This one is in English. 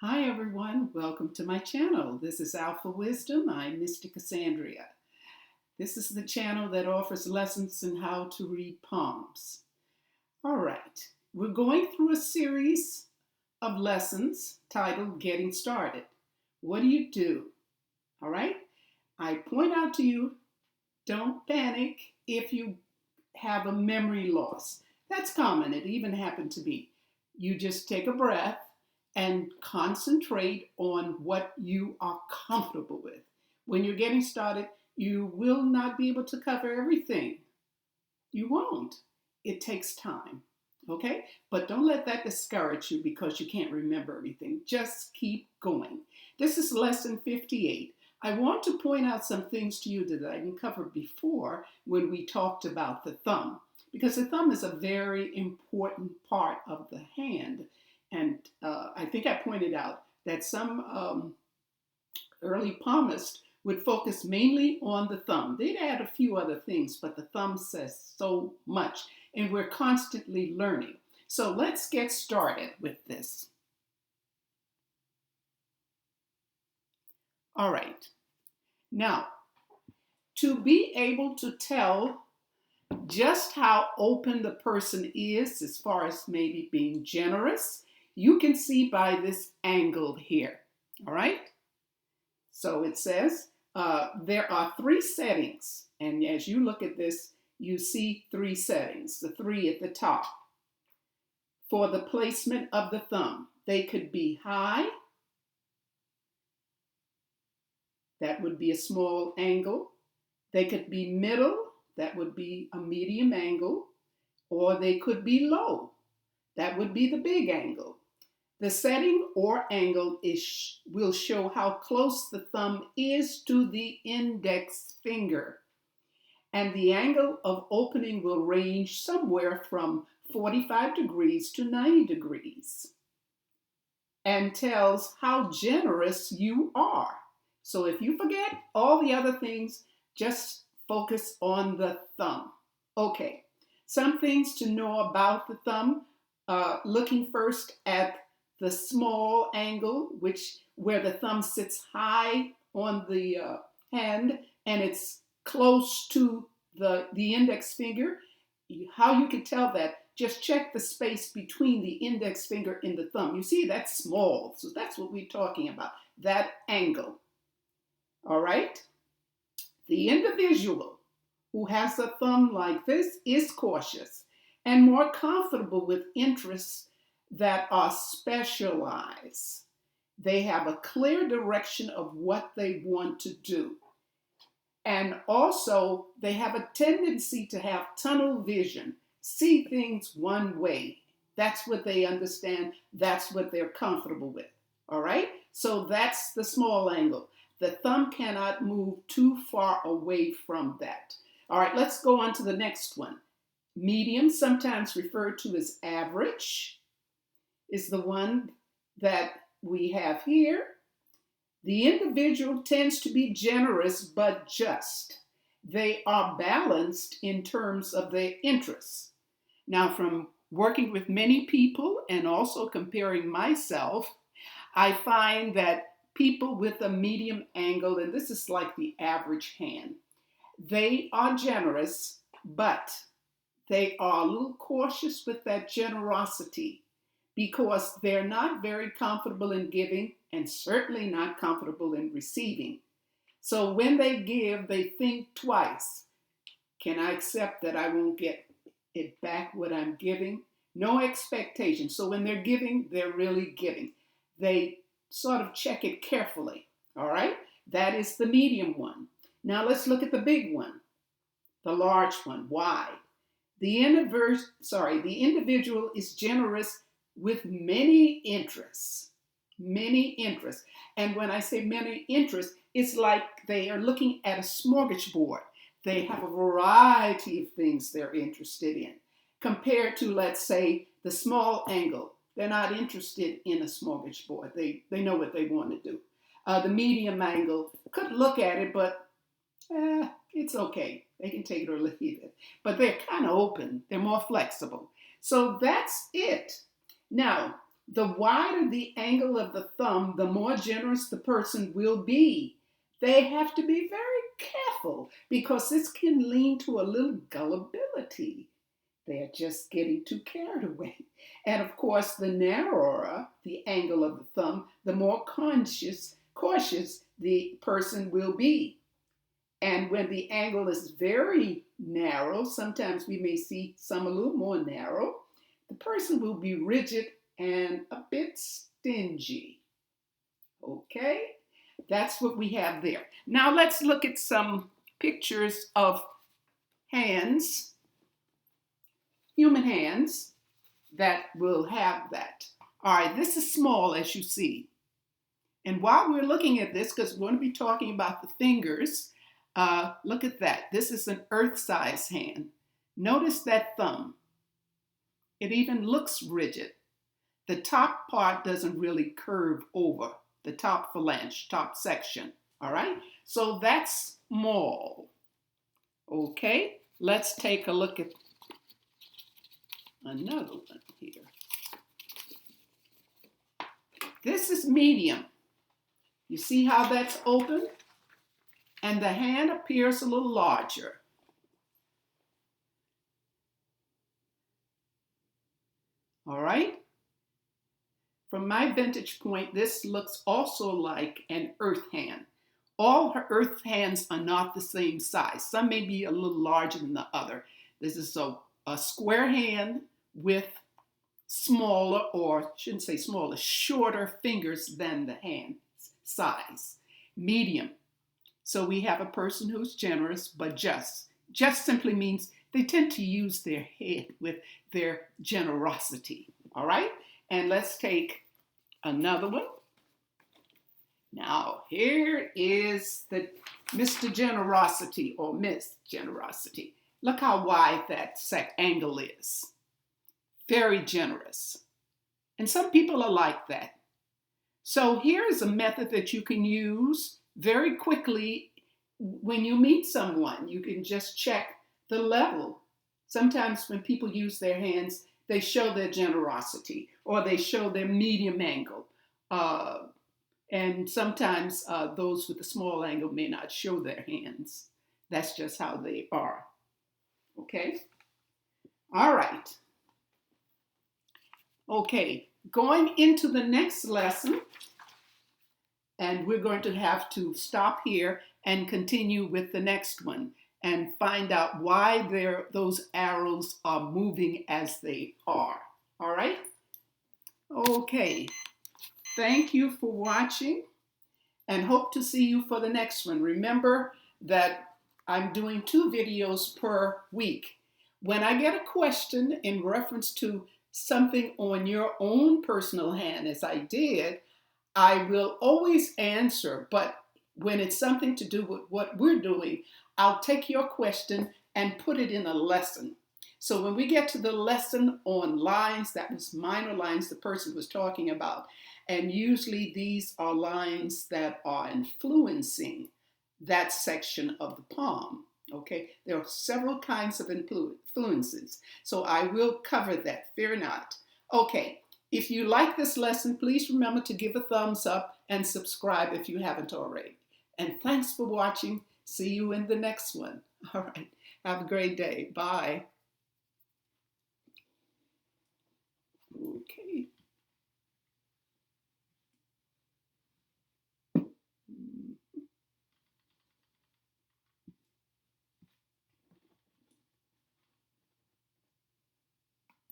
Hi everyone, welcome to my channel. This is Alphawisdom. I'm Mystic Cassandria. This is the channel that offers lessons in how to read palms. All right, we're going through a series of lessons titled Getting Started. What do you do? All right, I point out to you, don't panic if you have a memory loss. That's common. It even happened to me. You just take a breath and concentrate on what you are comfortable with. When you're getting started, you will not be able to cover everything. You won't. It takes time. Okay? But don't let that discourage you because you can't remember everything. Just keep going. This is lesson 58. I want to point out some things to you that I didn't cover before when we talked about the thumb, because the thumb is a very important part of the hand. And I think I pointed out that some early palmists would focus mainly on the thumb. They'd add a few other things, but the thumb says so much, and we're constantly learning. So let's get started with this. All right. Now, to be able to tell just how open the person is as far as maybe being generous, you can see by this angle here. All right? So it says there are three settings. And as you look at this, you see three settings, the three at the top, for the placement of the thumb. They could be high. That would be a small angle. They could be middle. That would be a medium angle. Or they could be low. That would be the big angle. The setting or angle will show how close the thumb is to the index finger. And the angle of opening will range somewhere from 45 degrees to 90 degrees and tells how generous you are. So if you forget all the other things, just focus on the thumb. Okay, some things to know about the thumb. Looking first at the small angle, where the thumb sits high on the hand and it's close to the index finger. How you can tell that, just check the space between the index finger and the thumb. You see, that's small, so that's what we're talking about, that angle. All right? The individual who has a thumb like this is cautious and more comfortable with interests that are specialized. They have a clear direction of what they want to do. And also, they have a tendency to have tunnel vision, see things one way. That's what they understand. That's what they're comfortable with. All right? So that's the small angle. The thumb cannot move too far away from that. All right, let's go on to the next one. Medium, sometimes referred to as average, is the one that we have here. The individual tends to be generous but just. They are balanced in terms of their interests. Now, from working with many people and also comparing myself, I find that people with a medium angle, and this is like the average hand, they are generous, but they are a little cautious with that generosity because they're not very comfortable in giving and certainly not comfortable in receiving. So when they give, they think twice. Can I accept that I won't get it back what I'm giving? No expectation. So when they're giving, they're really giving. They sort of check it carefully. All right? That is the medium one. Now let's look at the big one, the large one, wide. The individual is generous with many interests. Many interests. And when I say many interests, it's like they are looking at a smorgasbord. They have a variety of things they're interested in. Compared to, let's say, the small angle. They're not interested in a smorgasbord. They know what they want to do. The medium angle could look at it, but it's okay. They can take it or leave it. But they're kind of open. They're more flexible. So that's it. Now, The wider the angle of the thumb, the more generous the person will be. They have to be very careful because this can lean to a little gullibility. They're just getting too carried away. And of course, the narrower the angle of the thumb, the more cautious the person will be. And when the angle is very narrow, sometimes we may see some a little more narrow, the person will be rigid and a bit stingy. Okay, that's what we have there. Now let's look at some pictures of hands, human hands that will have that. All right, this is small as you see. And while we're looking at this, because we're going to be talking about the fingers, look at that. This is an earth-size hand. Notice that thumb. It even looks rigid. The top part doesn't really curve over, the top phalange, top section, all right? So that's small, okay? Let's take a look at another one here. This is medium. You see how that's open? And the hand appears a little larger. All right? From my vantage point, this looks also like an earth hand. All her earth hands are not the same size. Some may be a little larger than the other. This is a square hand with smaller, or shouldn't say smaller, shorter fingers than the hand size. Medium. So we have a person who's generous but just. Just simply means they tend to use their head with their generosity. All right? And let's take another one. Now, here is the Mr. Generosity or Miss Generosity. Look how wide that angle is. Very generous. And some people are like that. So here's a method that you can use very quickly when you meet someone. You can just check the level. Sometimes when people use their hands, they show their generosity or they show their medium angle. And sometimes those with a small angle may not show their hands. That's just how they are. Okay? All right. Okay, going into the next lesson, and we're going to have to stop here and continue with the next one and find out why those arrows are moving as they are. All right? Okay. Thank you for watching and hope to see you for the next one. Remember that I'm doing 2 videos per week. When I get a question in reference to something on your own personal hand, as I did, I will always answer. But when it's something to do with what we're doing, I'll take your question and put it in a lesson. So when we get to the lesson on lines, that was minor lines the person was talking about. And usually these are lines that are influencing that section of the palm. Okay, there are several kinds of influences. So I will cover that, fear not. Okay, if you like this lesson, please remember to give a thumbs up and subscribe if you haven't already. And thanks for watching. See you in the next one. All right, have a great day. Bye. Okay.